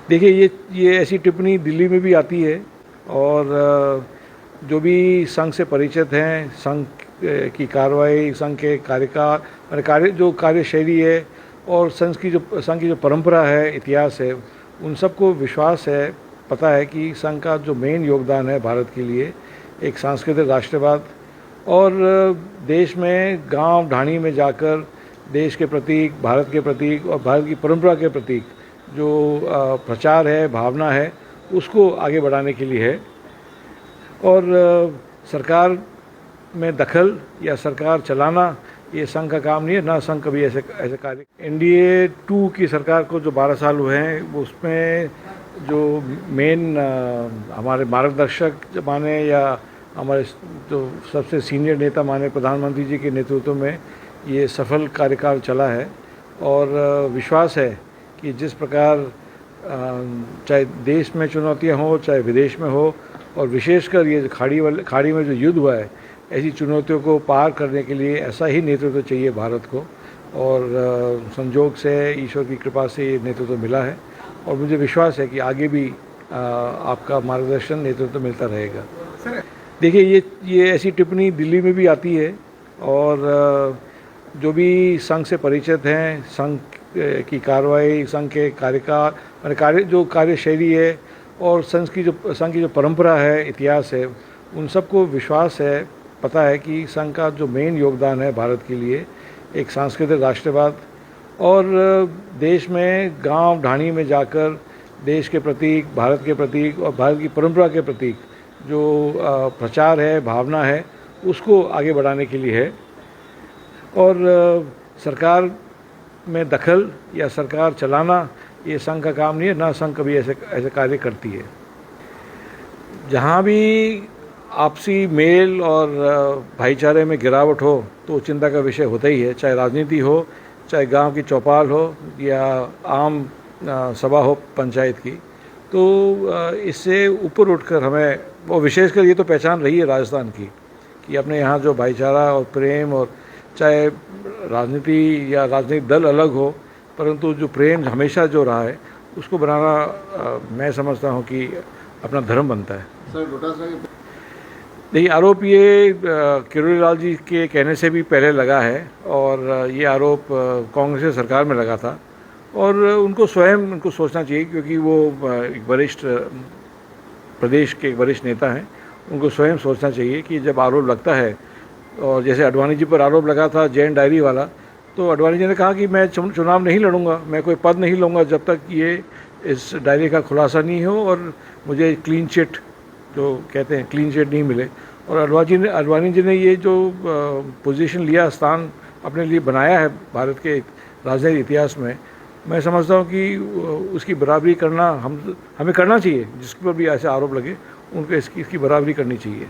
देखिए, ये ऐसी टिप्पणी दिल्ली में भी आती है और जो भी संघ से परिचित हैं, संघ की कार्रवाई, संघ के कार्यकाल और जो कार्यशैली है और संघ की जो परंपरा है, इतिहास है, उन सबको विश्वास है, पता है कि संघ का जो मेन योगदान है भारत के लिए एक सांस्कृतिक राष्ट्रवाद और देश में गांव ढाणी में जाकर देश के प्रतीक, भारत के प्रतीक और भारत की परंपरा के प्रतीक जो प्रचार है, भावना है, उसको आगे बढ़ाने के लिए है। और सरकार में दखल या सरकार चलाना ये संघ का काम नहीं है, ना संघ कभी ऐसे कार्य। NDA 2 की सरकार को जो 12 साल हुए हैं, उसमें जो मेन हमारे मार्गदर्शक माने या हमारे जो सबसे सीनियर नेता माने प्रधानमंत्री जी के नेतृत्व में ये सफल कार्यकाल चला है। और विश्वास है कि जिस प्रकार चाहे देश में चुनौतियां हो, चाहे विदेश में हो, और विशेषकर ये खाड़ी में जो युद्ध हुआ है, ऐसी चुनौतियों को पार करने के लिए ऐसा ही नेतृत्व चाहिए भारत को। और संजोग से, ईश्वर की कृपा से ये नेतृत्व मिला है और मुझे विश्वास है कि आगे भी आपका मार्गदर्शन, नेतृत्व मिलता रहेगा। देखिए, ये ऐसी टिप्पणी दिल्ली में भी आती है और जो भी संघ से परिचित हैं, संघ की कार्रवाई, संघ के कार्यकाल और जो कार्यशैली है और संघ की जो परंपरा है, इतिहास है, उन सबको विश्वास है, पता है कि संघ का जो मेन योगदान है भारत के लिए एक सांस्कृतिक राष्ट्रवाद और देश में गांव ढाणी में जाकर देश के प्रतीक, भारत के प्रतीक और भारत की परंपरा के प्रतीक जो प्रचार है, भावना है, उसको आगे बढ़ाने के लिए है। और सरकार में दखल या सरकार चलाना ये संघ का काम नहीं है, ना संघ कभी ऐसे कार्य करती है। जहाँ भी आपसी मेल और भाईचारे में गिरावट हो तो चिंता का विषय होता ही है, चाहे राजनीति हो, चाहे गांव की चौपाल हो या आम सभा हो पंचायत की। तो इससे ऊपर उठकर हमें, वो विशेषकर ये तो पहचान रही है राजस्थान की कि अपने यहाँ जो भाईचारा और प्रेम, और चाहे राजनीति या राजनीतिक दल अलग हो, परंतु जो प्रेम हमेशा जो रहा है उसको बनाना मैं समझता हूँ कि अपना धर्म बनता है। सर, देखिए, आरोप ये किरोड़ी लाल जी के कहने से भी पहले लगा है और ये आरोप कांग्रेस सरकार में लगा था और उनको सोचना चाहिए, क्योंकि वो एक वरिष्ठ प्रदेश के एक वरिष्ठ नेता हैं। उनको स्वयं सोचना चाहिए कि जब आरोप लगता है, और जैसे अडवाणी जी पर आरोप लगा था जैन डायरी वाला, तो अडवाणी जी ने कहा कि मैं चुनाव नहीं लड़ूंगा, मैं कोई पद नहीं लूँगा जब तक ये इस डायरी का खुलासा नहीं हो और मुझे क्लीन चिट, जो कहते हैं क्लीन चिट, नहीं मिले। और अडवाणी जी ने ये जो पोजीशन लिया, स्थान अपने लिए बनाया है भारत के राजनीतिक इतिहास में, मैं समझता हूँ कि उसकी बराबरी करना हमें करना चाहिए। जिसके पर भी ऐसे आरोप लगे उनको इसकी बराबरी करनी चाहिए।